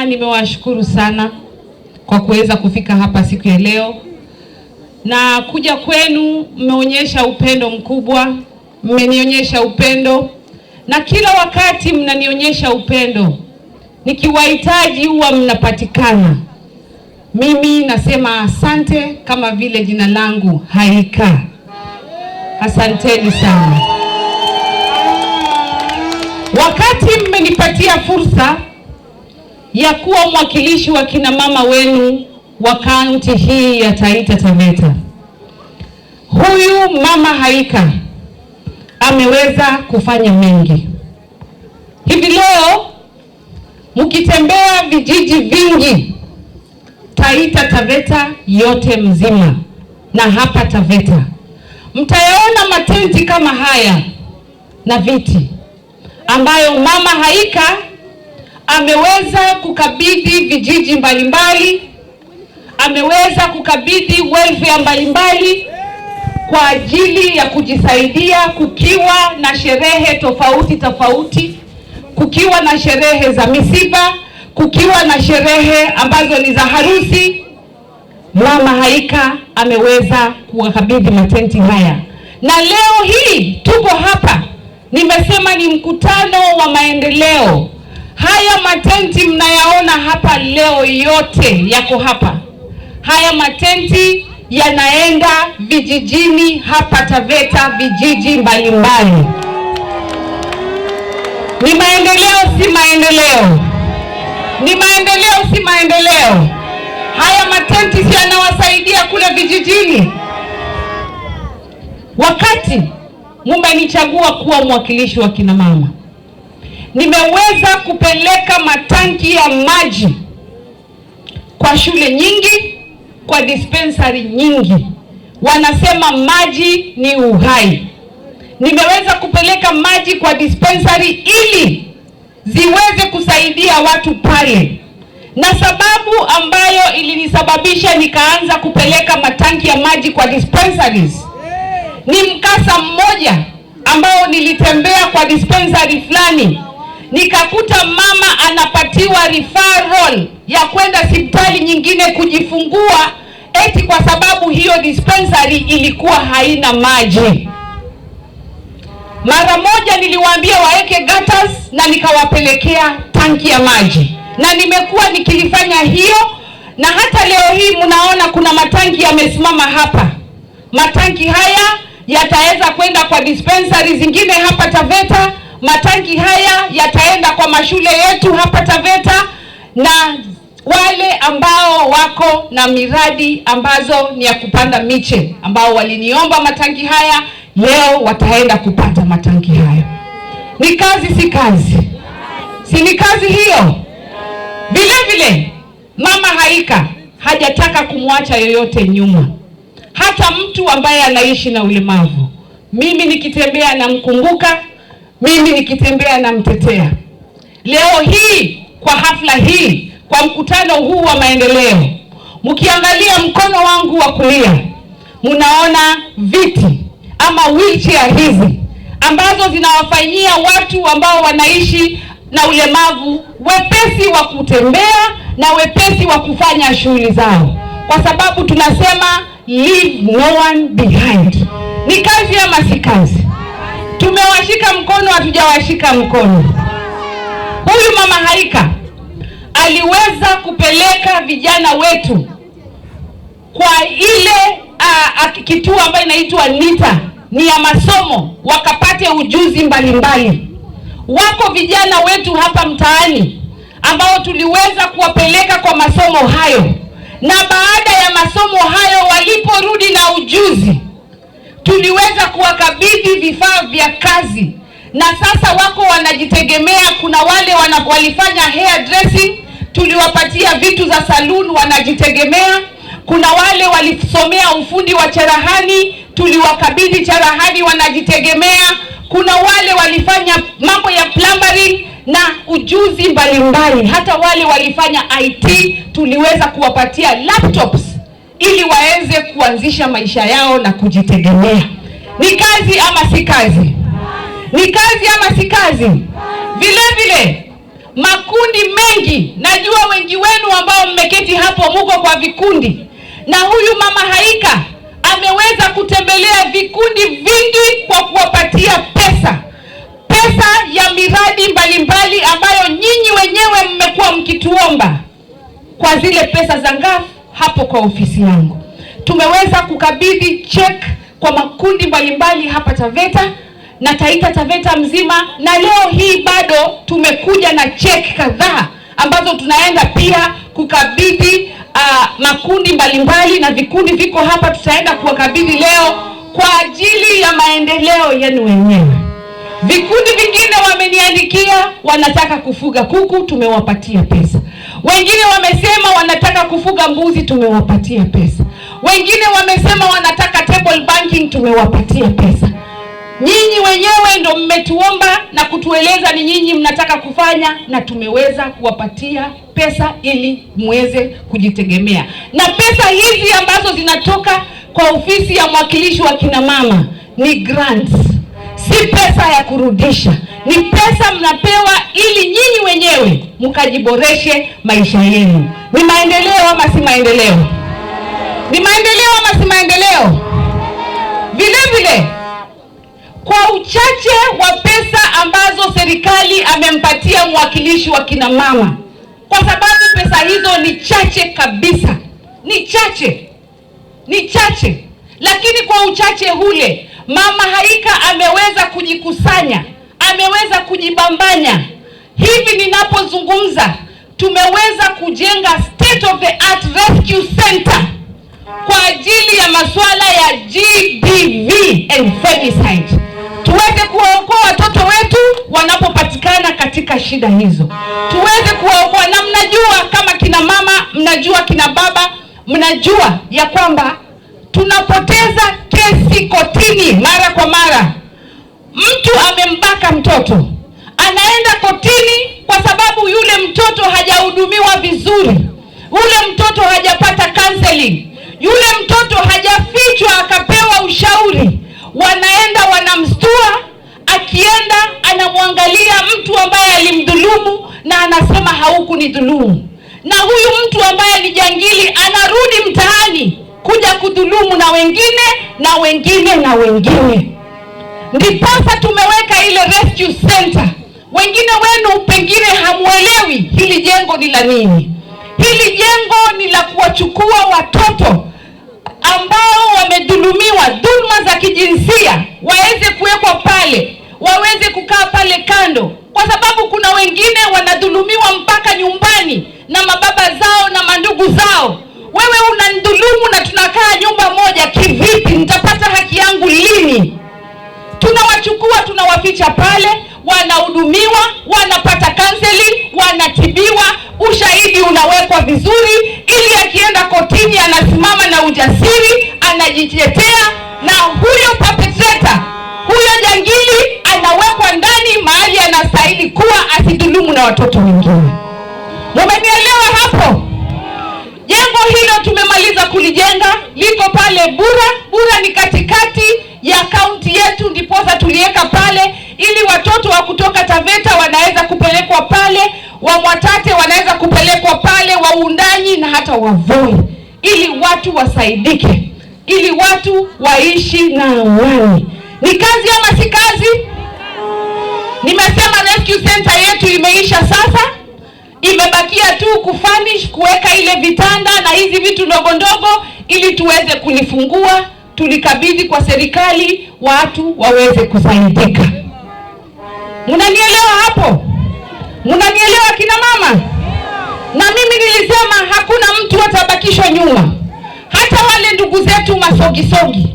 sana, nimewashukuru sana kwa kuweza kufika hapa siku ya leo. Na kuja kwenu, mmeonyesha upendo mkubwa, mmenionyesha upendo. Na kila wakati mnanionyesha upendo. Nikiwahitaji huwa mnapatikana. Mimi nasema asante kama vile jina langu Haika. Asanteni sana. Wakati mmenipatia fursa ya kuwa mwakilishi wa kina mama wenu wa kaunti hii ya Taita Taveta, huyu mama Haika ameweza kufanya mengi. Hivi leo mkitembea vijiji vingi Taita Taveta yote mzima na hapa Taveta, mtayaona matenti kama haya na viti ambayo mama Haika ameweza kukabidhi vijiji mbalimbali, ameweza kukabidhi welfare mbalimbali kwa ajili ya kujisaidia, kukiwa na sherehe tofauti tofauti, kukiwa na sherehe za misiba, kukiwa na sherehe ambazo ni za harusi. Mama Haika ameweza kuwakabidhi matenti haya. Na leo hii tuko hapa, nimesema ni mkutano wa maendeleo. Haya matenti mnayaona hapa leo yote yako hapa. Haya matenti yanaenda vijijini hapa Taveta, vijiji mbalimbali. Ni maendeleo si maendeleo? Ni maendeleo si maendeleo? Haya matenti si yanawasaidia kule vijijini? Wakati mmenichagua kuwa mwakilishi wa kina mama, nimeweza kupeleka matanki ya maji kwa shule nyingi, kwa dispensary nyingi. Wanasema maji ni uhai. Nimeweza kupeleka maji kwa dispensary ili ziweze kusaidia watu pale. Na sababu ambayo ilinisababisha nikaanza kupeleka matanki ya maji kwa dispensaries ni mkasa mmoja ambao nilitembea kwa dispensary fulani, nikakuta mama anapatiwa referral ya kwenda hospitali nyingine kujifungua, eti kwa sababu hiyo dispensary ilikuwa haina maji. Mara moja niliwaambia waeke gutters na nikawapelekea tanki ya maji, na nimekuwa nikilifanya hiyo. Na hata leo hii mnaona kuna matanki yamesimama hapa. Matanki haya yataweza kwenda kwa dispensary zingine hapa Taveta. Matanki haya yataenda kwa mashule yetu hapa Taveta, na wale ambao wako na miradi ambazo ni ya kupanda miche ambao waliniomba matanki haya, leo wataenda kupata matanki haya. Ni kazi si kazi? Si ni kazi hiyo? Vile vile mama Haika hajataka kumwacha yoyote nyuma, hata mtu ambaye anaishi na ulemavu. Mimi nikitembea namkumbuka, mimi nikitembea namtetea. Leo hii kwa hafla hii, kwa mkutano huu wa maendeleo, mkiangalia mkono wangu wa kulia, mnaona viti ama wheelchair hizi ambazo zinawafanyia watu ambao wanaishi na ulemavu wepesi wa kutembea na wepesi wa kufanya shughuli zao, kwa sababu tunasema leave no one behind. Ni kazi ama si kazi? Tumewashika mkono, hatujawashika mkono? Huyu mama Haika aliweza kupeleka vijana wetu kwa ile kituo ambayo inaitwa NITA, ni ya masomo, wakapate ujuzi mbalimbali. Wako vijana wetu hapa mtaani ambao tuliweza kuwapeleka kwa masomo hayo, na baada ya masomo hayo waliporudi na ujuzi, tuliweza kuwakabidhi vifaa vya kazi, na sasa wako wanajitegemea. Kuna wale walifanya hair dressing, tuliwapatia vitu za saloon, wanajitegemea. Kuna wale walisomea ufundi wa cherehani, tuliwakabidhi cherehani, wanajitegemea. Kuna wale walifanya mambo ya plumbering na ujuzi mbalimbali. Hata wale walifanya IT, tuliweza kuwapatia laptops ili waweze kuanzisha maisha yao na kujitegemea. Ni kazi ama si kazi? Ni kazi ama si kazi? Vile vile makundi mengi, najua wa vikundi, na huyu Mama Haika ameweza kutembelea vikundi vingi kwa kuwapatia pesa ya miradi mbalimbali ambayo nyinyi wenyewe mmekuwa mkituomba kwa zile pesa za ngafu. Hapo kwa ofisi yangu tumeweza kukabidhi check kwa makundi mbalimbali hapa Taveta na Taita Taveta mzima, na leo hii bado tumekuja na check kadhaa ambazo tunaenda pia kukabidhi makundi mbalimbali, na vikundi viko hapa tutaenda kuwakabidhi leo kwa ajili ya maendeleo yenu wenyewe. Vikundi vingine wameniandikia wanataka kufuga kuku, tumewapatia pesa. Wengine wamesema wanataka kufuga mbuzi, tumewapatia pesa. Wengine wamesema wanataka table banking, tumewapatia pesa. Nyinyi wenyewe ndo mmetuomba na kutueleza ni nyinyi mnataka kufanya, na tumeweza kuwapatia pesa ili muweze kujitegemea. Na pesa hizi ambazo zinatoka kwa ofisi ya mwakilishi wa kina mama ni grants, si pesa ya kurudisha. Ni pesa mnapewa ili nyinyi wenyewe mkajiboreshe maisha yenu. Ni maendeleo ama si maendeleo? Ni maendeleo ama si maendeleo? Vile vile, kwa uchache wa pesa ambazo serikali amempatia mwakilishi wa kina mama, kwa sababu pesa hizo ni chache kabisa, ni chache, lakini kwa uchache ule Mama Haika ameweza kujikusanya, ameweza kujibambanya. Hivi ninapozungumza tumeweza kujenga state of the art rescue center kwa ajili ya masuala ya GBV and femicide, tuweze kuwaokoa watoto wetu wanapopatikana katika shida hizo, tuweze kuwaokoa. Na mnajua kama kina mama, mnajua kina baba, mnajua ya kwamba tunapoteza kesi kotini mara kwa mara. Mtu amembaka mtoto, anaenda kotini kwa sababu yule mtoto hajahudumiwa vizuri, yule mtoto hajapata counseling, yule mtoto hajafichwa akapewa ushauri. Wanaenda wanamstua, akienda anamwangalia mtu ambaye alimdhulumu na anasema haukunidhulumu, na huyu mtu ambaye ni jangili anarudi mtaani kuja kudhulumu na wengine na wengine na wengine. Ndiposa tumeweka ile rescue center. Wengine wenu pengine hamuelewi hili jengo ni la nini. Hili jengo ni la kuwachukua watoto ambao wamedhulumiwa, dhulma za kijinsia, waweze kuwekwa pale, waweze kukaa pale kando, kwa sababu kuna wengine wanadhulumiwa mpaka nyumbani na mababa zao na mandugu zao. Wewe unanidhulumu na tunakaa nyumba moja, kivipi? Nitapata haki yangu lini? Tunawachukua, tunawaficha pale, wanahudumiwa, wanapata counseling, wanatibiwa, ushahidi unawekwa vizuri, ili akienda kotini anasimama na ujasiri, anajitetea, na huyo perpetrator, huyo jangili anawekwa ndani mahali anastahili kuwa, asidhulumu na watoto wengine. Mmenielewa hapo? Jengo hilo tumemaliza kulijenga, liko pale Bura. Bura ni katikati ya kaunti yetu, ndiposa tuliweka pale ili watoto wa kutoka Taveta wanaweza kupelekwa pale, wa Mwatate wanaweza kupelekwa pale, wa Undanyi na hata wa Voi, ili watu wasaidike, ili watu waishi na amani. Ni kazi ama si kazi? Nimesema rescue center yetu imeisha sasa. Imebakia tu kufurnish, kuweka ile vitanda na hizi vitu ndogo ndogo ili tuweze kulifungua, tulikabidhi kwa serikali, watu waweze kusaidika. Mnanielewa hapo? Mnanielewa kina mama? Na mimi nilisema hakuna mtu atabakishwa nyuma. Hata wale ndugu zetu masogisogi,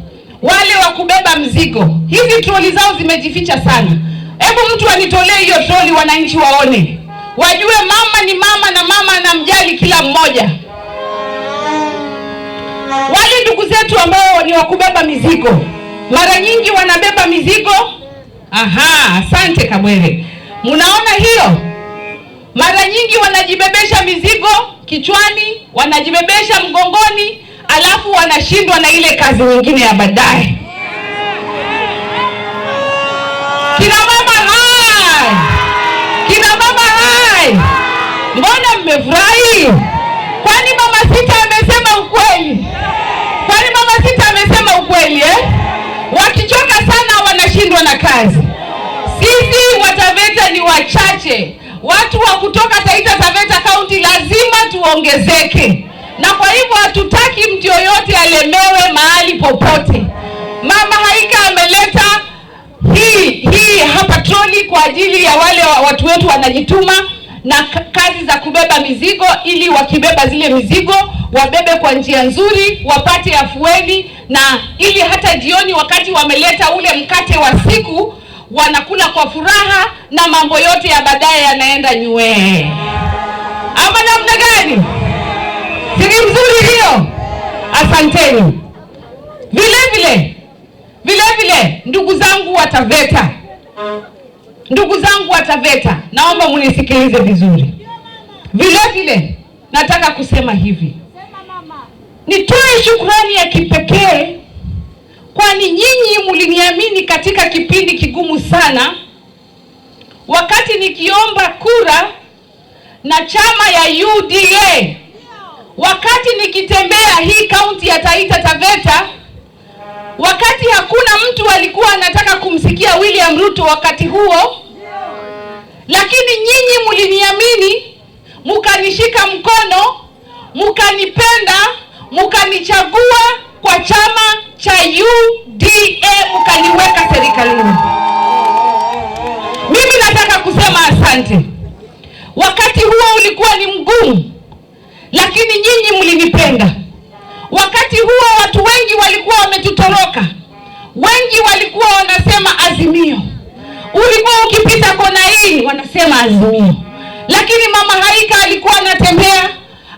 wale wa kubeba mzigo, hizi troli zao zimejificha sana. Hebu mtu anitolee hiyo troli, wananchi waone, wajue mama ni mama na mama anamjali kila mmoja. Wale ndugu zetu ambao ni wakubeba mizigo, mara nyingi wanabeba mizigo. Aha, asante Kabwere. Mnaona hiyo? Mara nyingi wanajibebesha mizigo kichwani, wanajibebesha mgongoni, alafu wanashindwa na ile kazi nyingine ya baadaye. Kina mama hai! Kina mama hai! Mbona mmefurahi? Kwani mama Sita amesema kweli Wakichoka sana wanashindwa na kazi. Sisi Wataveta ni wachache. Watu wa kutoka Taita Taveta County lazima tuongezeke. Na kwa hivyo hatutaki mtu yoyote alemewe mahali popote. Mama Haika ameleta hii hapa troli kwa ajili ya wale watu wetu wanajituma na kazi za kubeba mizigo, ili wakibeba zile mizigo wabebe kwa njia nzuri, wapate afueni, na ili hata jioni wakati wameleta ule mkate wa siku wanakula kwa furaha na mambo yote ya baadaye yanaenda nywe. Ama namna gani? Siri mzuri hiyo. Asanteni. Vile vile ndugu zangu Wataveta. Ndugu zangu Wataveta, naomba munisikilize vizuri. Vile nataka kusema hivi. Nitoe shukrani ya kipekee kwani nyinyi mliniamini katika kipindi kigumu sana, wakati nikiomba kura na chama ya UDA, wakati nikitembea hii kaunti ya Taita Taveta, wakati hakuna mtu alikuwa anataka kumsikia William Ruto wakati huo, lakini nyinyi mliniamini, mkanishika mkono, mkanipenda, mkanichagua kwa chama cha UDA, mkaniweka serikalini. Mimi nataka kusema asante. Wakati huo ulikuwa ni mgumu, lakini nyinyi mlinipenda. Wakati huo watu wengi walikuwa wametutoroka. Wengi walikuwa wanasema Azimio. Ulikuwa ukipita kona hii wanasema Azimio. Lakini Mama Haika alikuwa anatembea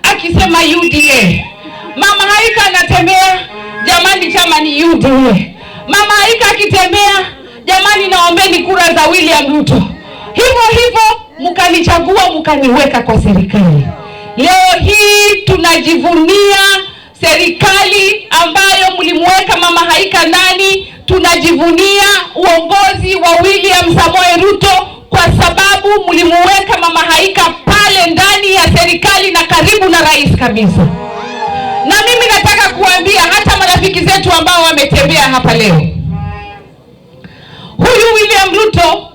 akisema UDA. Mama Haika anatembea, jamani chama ni UDA. Mama Haika akitembea, jamani naombeni kura za William Ruto. Hivyo mkanichagua, mkaniweka kwa serikali. Leo hii tunajivunia serikali ambayo mlimweka Mama Haika ndani. Tunajivunia uongozi wa William Samoei Ruto kwa sababu mlimweka Mama Haika pale ndani ya serikali na karibu na rais kabisa. Na mimi nataka kuambia hata marafiki zetu ambao wametembea hapa leo, huyu William Ruto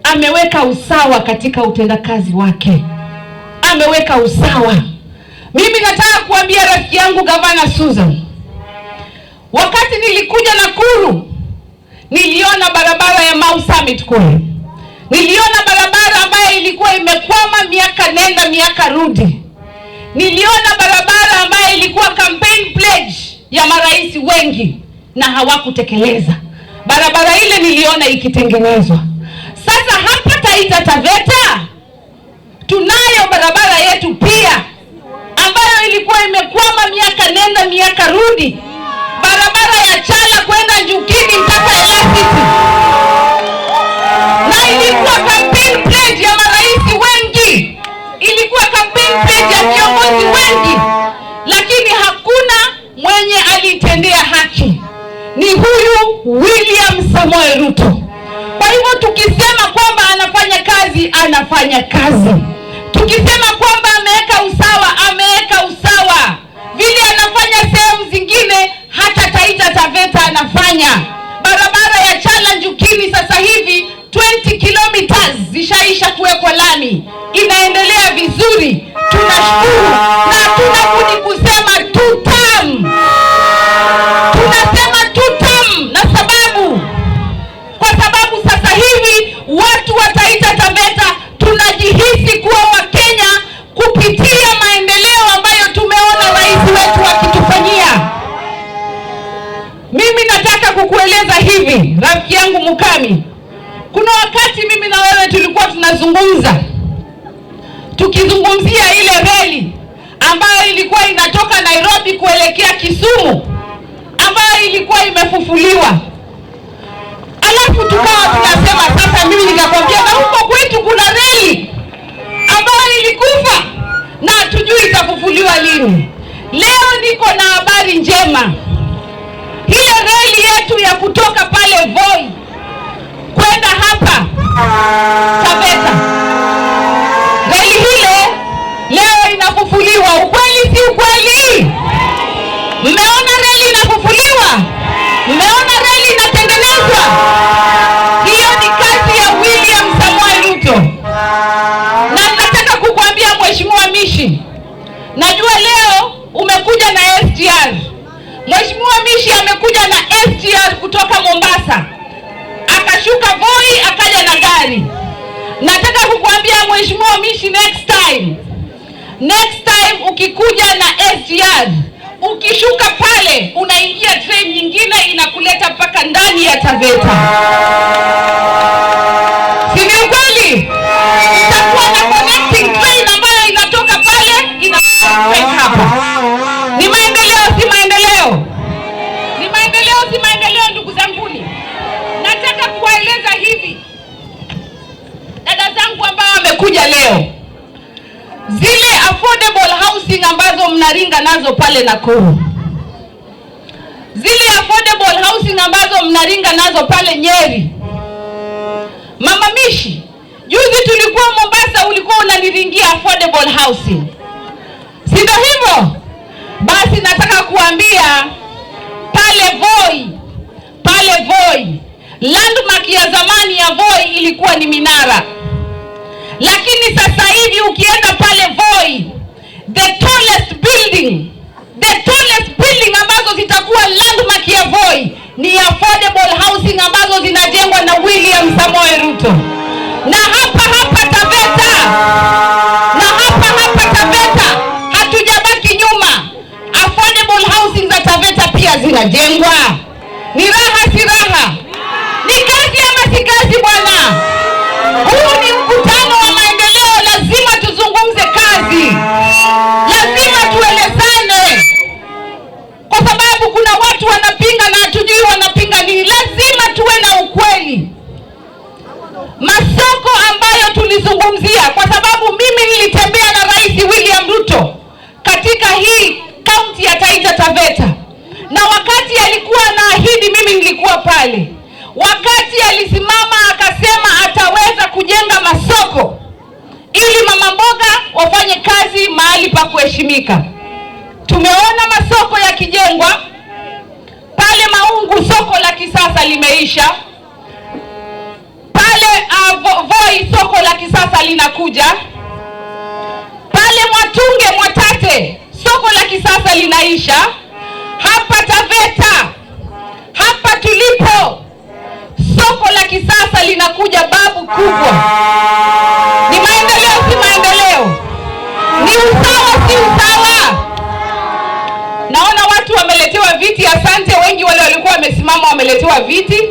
ameweka usawa katika utendakazi wake. Ameweka usawa. Mimi nataka kuambia rafiki yangu Gavana Susan, wakati nilikuja Nakuru, niliona barabara ya Mau Summit kule. Niliona barabara ambayo ilikuwa imekwama miaka nenda miaka rudi. Niliona barabara ambayo ilikuwa campaign pledge ya marais wengi na hawakutekeleza. Barabara ile niliona ikitengenezwa. Sasa hapa Taita Taveta tunayo barabara yetu pia ambayo ilikuwa imekwama miaka nenda miaka rudi. Barabara ya Chala kwenda Njukini mpaka Elasiti. Na ilikuwa campaign pledge ya marais wengi. Ilikuwa campaign pledge ya viongozi wengi. Lakini hakuna mwenye alitendea haki. Ni huyu William Samoei Ruto. Kwa hivyo tukisema kwamba anafanya kazi, anafanya kazi. Tukisema kwamba ameweka usawa, ameweka usawa. Vile anafanya sehemu zingine, hata Taita Taveta anafanya. Barabara ya Chala Njukini sasa hivi 20 kilometers zishaisha kuwekwa lami. Inaendelea vizuri. Tunashukuru na tunabudi kusema tutam. Tunasema tutam na sababu. Kwa sababu sasa hivi watu wa Taita Taveta tunajihisi kuwa Wakenya kupitia maendeleo ambayo tumeona rais wetu akitufanyia. Mimi nataka kukueleza hivi, rafiki yangu Mukami. Kuna wakati mimi na wewe tulikuwa tunazungumza, tukizungumzia ile reli ambayo ilikuwa inatoka Nairobi kuelekea Kisumu, ambayo ilikuwa imefufuliwa. Alafu tukawa tunasema, sasa mimi nikakwambia na huko kwetu kuna reli ambayo ilikufa na hatujui itafufuliwa lini. Leo niko na habari njema. Ile reli yetu ya kutoka pale Voi kwenda hapa Taveta, reli hile leo inafufuliwa. Ukweli si ukweli? Mmeona reli inafufuliwa? Mmeona reli inatengenezwa? Hiyo ni kazi ya William Samoei Ruto. Na nataka kukuambia Mheshimiwa Mishi, najua leo umekuja na SGR. Mheshimiwa Mishi amekuja na SGR kutoka Mombasa, akashuka Voi, akaja na gari. Nataka kukuambia Mheshimiwa Mishi, next time ukikuja na SGR, ukishuka pale unaingia train nyingine inakuleta mpaka ndani ya Taveta. Si ni kweli? Itakuwa na connecting train ambayo inatoka pale inakuja hapa. Ni maendeleo si maendeleo? Ni maendeleo si maendeleo, ndugu zanguni? Nataka kuwaeleza hivi, dada zangu ambao wamekuja leo, zile affordable housing ambazo mnaringa nazo pale Nakuru, zile affordable housing ambazo mnaringa nazo pale Nyeri, Mama Mishi, juzi tulikuwa Mombasa, ulikuwa unaniringia affordable housing, si ndio hivyo? Basi nataka kuambia pale Voi, landmark ya zamani ya Voi ilikuwa ni minara. Lakini sasa hivi ukienda pale Voi, the tallest building ambazo zitakuwa landmark ya Voi ni affordable housing ambazo zinajengwa na William Samoei Ruto. Na hapa Taveta hatujabaki nyuma. Affordable housing za Taveta pia zinajengwa. Ni raha si raha? Ni kazi ama si kazi bwana? Huu ni mkutano wa maendeleo, lazima tuzungumze kazi. Lazima tuelezane. Kwa sababu kuna watu wanapinga na hatujui wanapinga nini. Lazima tuwe na ukweli. Masoko ambayo tulizungumzia, kwa sababu mimi nilitembea na Rais William Ruto katika hii kaunti ya Taita Taveta. Na wakati alikuwa anaahidi, mimi nilikuwa pale. Wakati alisimama akasema ataweza kujenga masoko ili mama mboga wafanye kazi mahali pa kuheshimika. Tumeona masoko yakijengwa pale Maungu, soko la kisasa limeisha. Pale Voi, soko la kisasa linakuja. Pale Mwatate, soko la kisasa linaisha. Hapa Taveta, hapa tulipo, soko la kisasa linakuja, babu kubwa. Ni maendeleo si maendeleo? Ni usawa si usawa? Naona watu wameletewa viti, asante. Wengi wale walikuwa wamesimama wameletewa viti.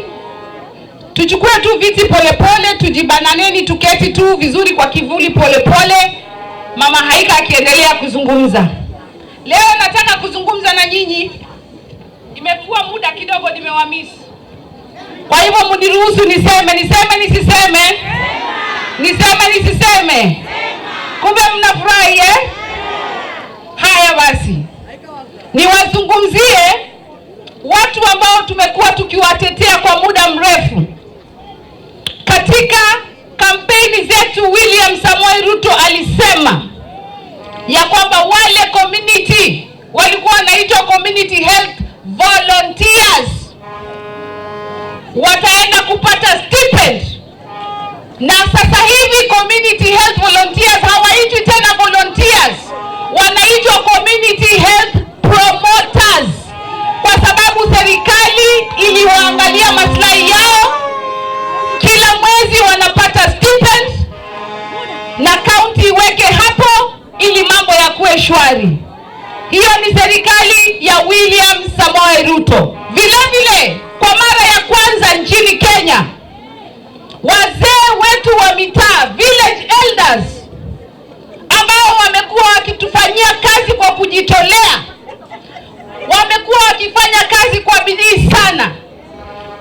Tuchukue tu viti polepole, tujibananeni, tuketi tu vizuri kwa kivuli polepole. Mama Haika akiendelea kuzungumza. Leo nataka kuzungumza na nyinyi. Imekuwa muda kidogo nimewamisi. Kwa hivyo mniruhusu niseme nisiseme? Niseme nisiseme? Kumbe mnafurahi eh? Haya basi. Niwazungumzie watu ambao tumekuwa tukiwatetea kwa muda mrefu. Katika kampeni zetu William Samoei Ruto alisema ya kwamba wale community walikuwa wanaitwa community health volunteers wataenda kupata stipend. Na sasa hivi community health volunteers hawaitwi tena volunteers, wanaitwa community health promoters, kwa sababu serikali iliwaangalia maslahi yao. Kila mwezi wanapata stipend na county iweke hapo ili mambo ya kuwe shwari. Hiyo ni serikali ya William Samoei Ruto. Vile vile kwa mara ya kwanza nchini Kenya, wazee wetu wa mitaa, village elders, ambao wamekuwa wakitufanyia kazi kwa kujitolea, wamekuwa wakifanya kazi kwa bidii sana.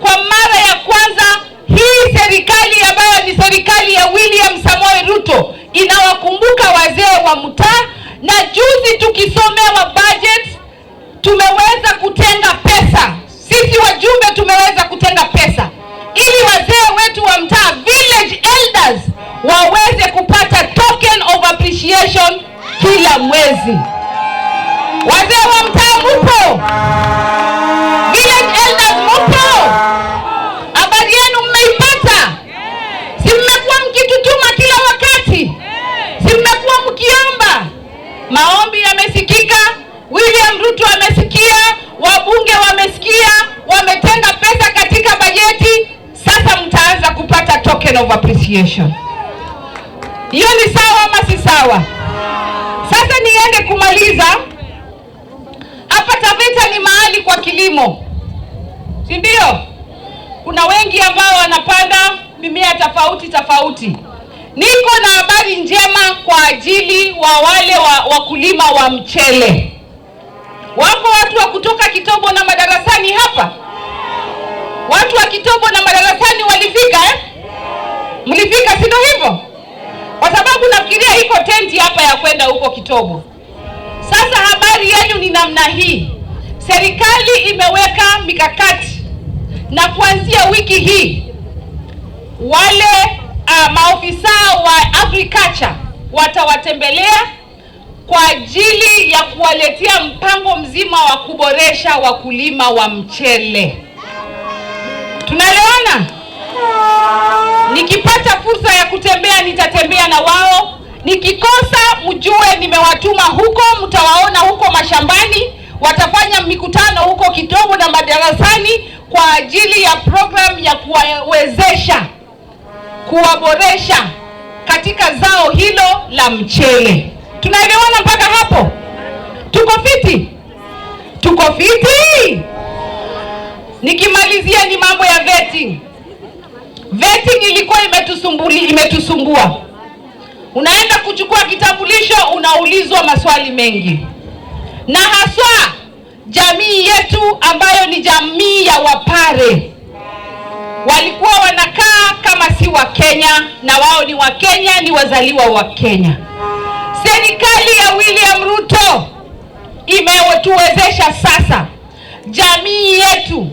Kwa mara ya kwanza hii serikali ambayo ni serikali ya William Samoei Ruto inawakumbuka wazee wa mtaa. Na juzi tukisomewa budget tumeweza kutenga pesa, sisi wajumbe tumeweza kutenga pesa ili wazee wetu wa mtaa, village elders, waweze kupata token of appreciation kila mwezi. Wazee wa mtaa mpo? Village elders Maombi yamesikika, William Ruto amesikia, wabunge wamesikia, wametenga pesa katika bajeti. Sasa mtaanza kupata token of appreciation. Hiyo ni sawa ama si sawa? Sasa niende kumaliza. Hapa Taveta ni mahali kwa kilimo, si ndio? Kuna wengi ambao wanapanda mimea tofauti. Niko na habari njema kwa ajili wa wale wakulima wa mchele. Wako watu wa kutoka Kitobo na Madarasani hapa? Watu wa Kitobo na Madarasani walifika Mlifika, si ndio hivyo? Kwa sababu nafikiria iko tenti hapa ya kwenda huko Kitobo. Sasa habari yenu ni namna hii. Serikali imeweka mikakati, na kuanzia wiki hii wale maofisa wa agriculture watawatembelea kwa ajili ya kuwaletea mpango mzima wa kuboresha wakulima wa mchele. Tunaelewana? Nikipata fursa ya kutembea nitatembea na wao. Nikikosa mjue nimewatuma huko, mtawaona huko mashambani. Watafanya mikutano huko Kitobo na Madarasani kwa ajili ya program ya kuwawezesha, kuwaboresha katika zao hilo la mchele. Tunaelewana mpaka hapo? Tuko fiti? Tuko fiti? Nikimalizia ni mambo ya vetting. Vetting ilikuwa imetusumbua. Unaenda kuchukua kitambulisho, unaulizwa maswali mengi. Na haswa jamii yetu ambayo ni jamii ya Wapare, walikuwa wanakaa kama si wa Kenya, na wao ni wa Kenya, ni wazaliwa wa Kenya. Serikali ya William Ruto imetuwezesha sasa jamii yetu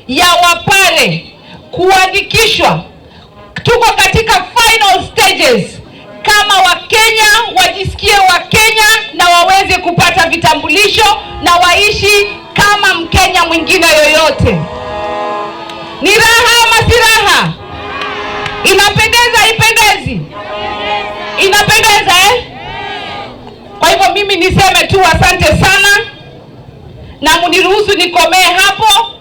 ya Wapare kuandikishwa. Tuko katika final stages kama Wakenya wajisikie Wakenya na waweze kupata vitambulisho na waishi kama Mkenya mwingine yoyote. Ni raha ama si raha? Inapendeza, ipendezi? Inapendeza Kwa hivyo mimi niseme tu asante sana, na mniruhusu nikomee hapo.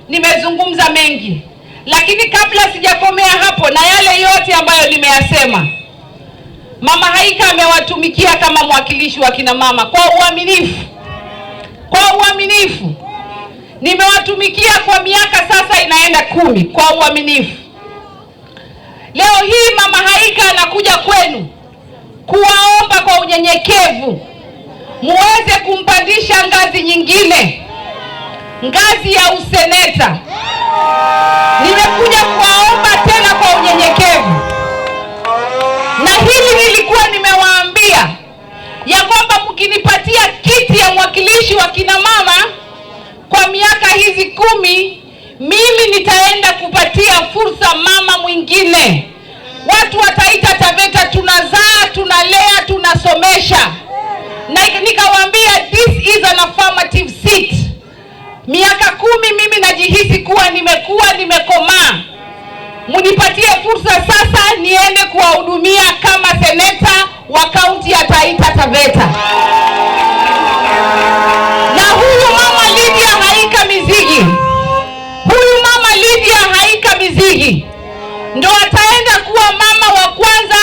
Nimezungumza mengi, lakini kabla sijakomea hapo na yale yote ambayo nimeyasema, Mama Haika amewatumikia kama mwakilishi wa kina mama kwa uaminifu. Kwa uaminifu. Nimewatumikia kwa miaka sasa inaenda 10 kwa uaminifu. Leo hii Mama Haika anakuja kwenu kuwaomba kwa unyenyekevu muweze kumpandisha ngazi nyingine, ngazi ya useneta. Nimekuja kuwaomba tena kwa unyenyekevu, na hili nilikuwa nimewaambia ya kwamba mkinipatia kiti ya mwakilishi wa kina mama kwa miaka hizi 10, mimi nitaenda kupatia fursa mama mwingine. Watu wataita Taveta tunazaa, tunalea, tunasomesha. Na nikawaambia this is an affirmative seat. Miaka 10 mimi najihisi kuwa nimekomaa. Munipatie fursa sasa niende kuwahudumia kama seneta wa kaunti ya Taita Taveta. Na huyu mama Lydia Haika Mizigi, ndo ataenda kuwa mama wa kwanza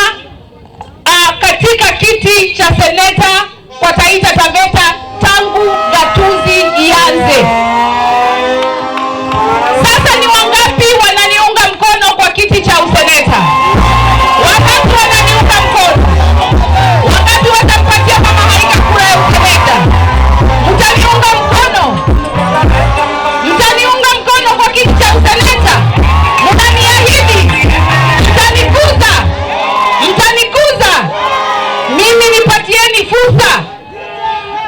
katika kiti cha seneta kwa Taita Taveta tangu gatuzi ianze. Sasa ni wangapi wananiunga mkono kwa kiti cha useneta? Wangapi wananiunga mkono? Wangapi watampatia Mama Haika kura ya useneta? Mtaniunga mkono? Mtaniunga mkono kwa kiti cha useneta? Mtaniahidi? Mtanikuza? Mimi nipatieni fursa.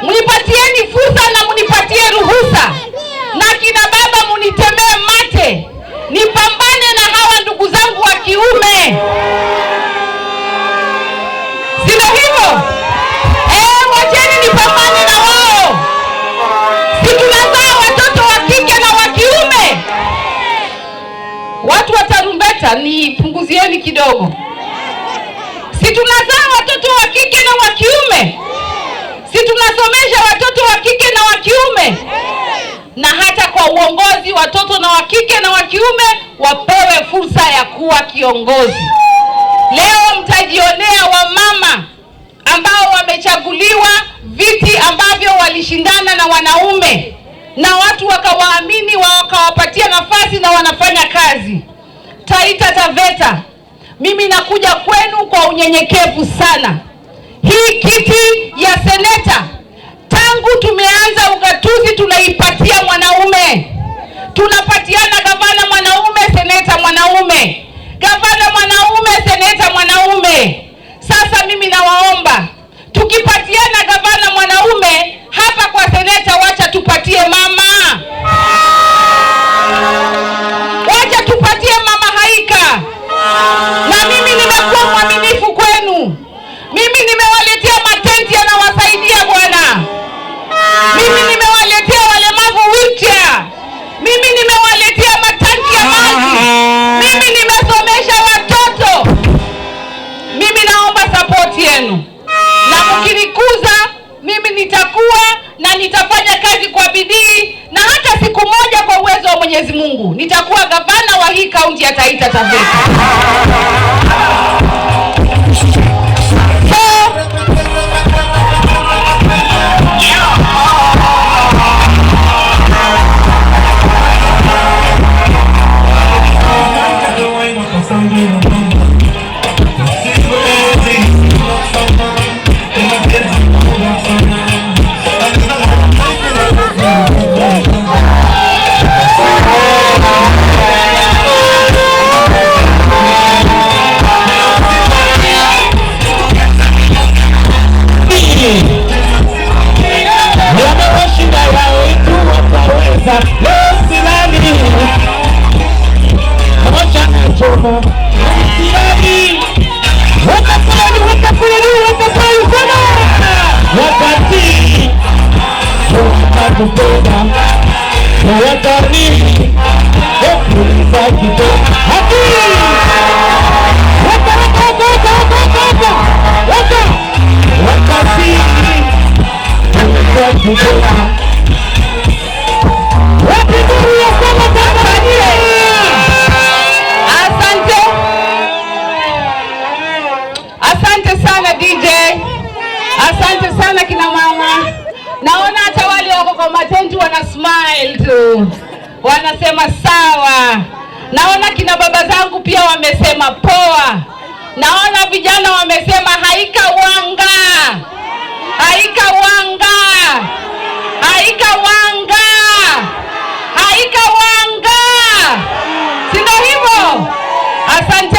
Mnipatieni fursa na mnipatie ruhusa. Na kina baba munitemee mate, nipambane na hawa ndugu zangu wa kiume. Sio hivyo? Wacheni nipambane na wao. Si tunazaa watoto wa kike na wa kiume? Watu wa tarumbeta nipunguzieni kidogo. Si tunazaa watoto wa kike na wa kiume? Si tumesomesha watoto wa kike na wa kiume? Na hata kwa uongozi watoto na wa kike na wa kiume wapewe fursa ya kuwa kiongozi. Leo mtajionea wamama ambao wamechaguliwa viti ambavyo walishindana na wanaume na watu wakawaamini, wakawapatia nafasi na wanafanya kazi. Taita Taveta, mimi nakuja kwenu kwa unyenyekevu sana. Hii kiti ya seneta tangu tumeanza ugatuzi tunaipatia mwanaume. Tunapatiana gavana mwanaume, seneta mwanaume. Gavana mwanaume, seneta mwanaume. Sasa mimi nawaomba, tukipatiana gavana mwanaume hapa kwa seneta, wacha tupatie mama. Wacha tupatie mama Haika. Na mimi nimekuwa mwaminifu kwenu. Mimi nimewaletea matenti yanawasaidia bwana. Mimi nimewaletea walemavu wheelchair. Mimi nimewaletea matanki ya maji. Mimi nimesomesha watoto. Mimi naomba support yenu. Na mkinikuza mimi nitakuwa na nitafanya kazi kwa bidii, na hata siku moja kwa uwezo wa Mwenyezi Mungu nitakuwa gavana wa hii kaunti ya Taita Taveta. Asante sana DJ. Asante sana kina mama. Naona hata wale wako kwa matenti wana smile tu, wanasema sawa. Naona kina baba zangu pia wamesema poa. Naona vijana wamesema Haika wanga, Haika wanga, Haika wanga, Haika wanga. Sio hivyo? Asante.